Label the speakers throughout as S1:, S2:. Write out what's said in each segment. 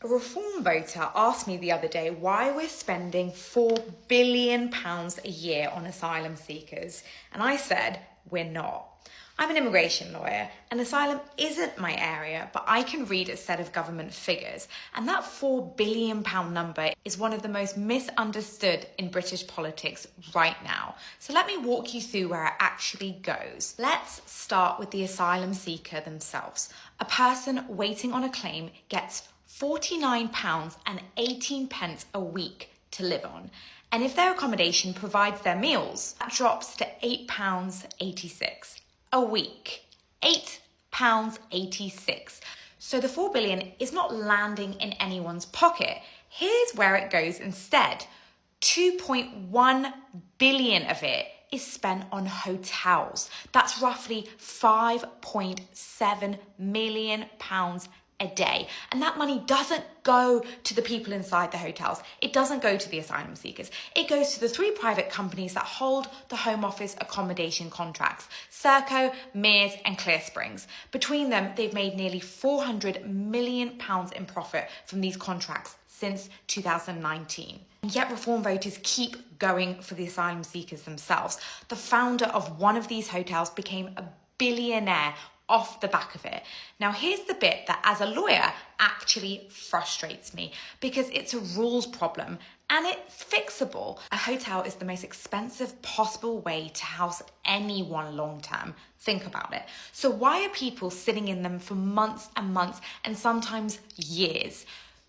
S1: A Reform voter asked me the other day why we're spending £4 billion a year on asylum seekers. And I said, we're not. I'm an immigration lawyer and asylum isn't my area, but I can read a set of government figures. And that £4 billion number is one of the most misunderstood in British politics right now. So let me walk you through where it actually goes. Let's start with the asylum seeker themselves. A person waiting on a claim gets £49.18 a week to live on. And if their accommodation provides their meals, that drops to £8.86 a week. £8.86. So the 4 billion is not landing in anyone's pocket. Here's where it goes instead. 2.1 billion of it is spent on hotels. That's roughly £5.7 million a day. And that money doesn't go to the people inside the hotels. It doesn't go to the asylum seekers. It goes to the 3 private companies that hold the Home Office accommodation contracts, Serco, Mears and Clear Springs. Between them, they've made nearly £400 million in profit from these contracts since 2019. And yet Reform voters keep going for the asylum seekers themselves. The founder of one of these hotels became a billionaire off the back of it. Now, here's the bit that as a lawyer actually frustrates me because it's a rules problem and it's fixable. A hotel is the most expensive possible way to house anyone long term. Think about it. So why are people sitting in them for months and months and sometimes years?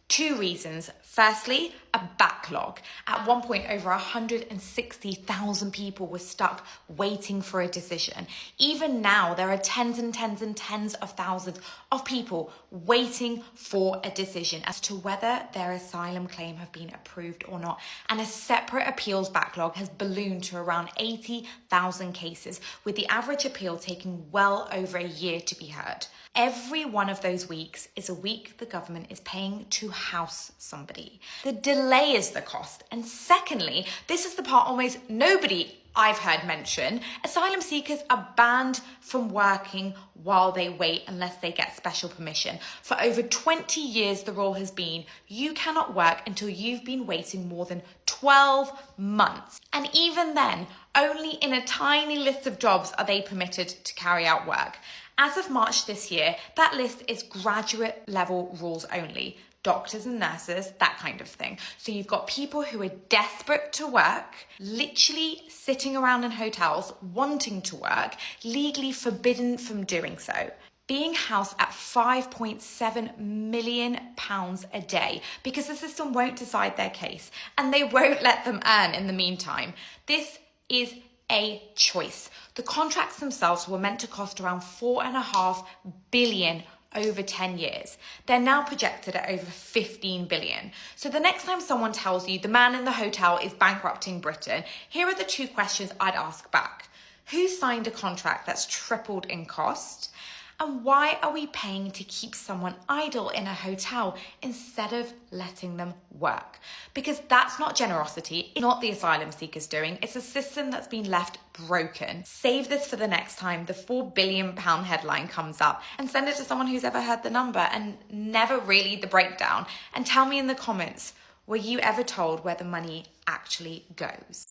S1: 2 reasons. Firstly, a backlog. At one point, over 160,000 people were stuck waiting for a decision. Even now, there are tens and tens and tens of thousands of people waiting for a decision as to whether their asylum claim have been approved or not. And a separate appeals backlog has ballooned to around 80,000 cases, with the average appeal taking well over a year to be heard. Every one of those weeks is a week the government is paying to house somebody. The delay is the cost. And secondly, this is the part almost nobody I've heard mention. Asylum seekers are banned from working while they wait unless they get special permission. For over 20 years, the rule has been you cannot work until you've been waiting more than 12 months. And even then, only in a tiny list of jobs are they permitted to carry out work. As of March this year, that list is graduate level rules only. Doctors and nurses, that kind of thing. So you've got people who are desperate to work, literally sitting around in hotels, wanting to work, legally forbidden from doing so. Being housed at £5.7 million a day because the system won't decide their case and they won't let them earn in the meantime. This is a choice. The contracts themselves were meant to cost around £4.5 billion over 10 years. They're now projected at over 15 billion. So the next time someone tells you the man in the hotel is bankrupting Britain, here are the 2 questions I'd ask back. Who signed a contract that's tripled in cost? And why are we paying to keep someone idle in a hotel instead of letting them work? Because that's not generosity. It's not the asylum seekers doing. It's a system that's been left broken. Save this for the next time the £4 billion headline comes up and send it to someone who's ever heard the number and never really the breakdown. And tell me in the comments, were you ever told where the money actually goes?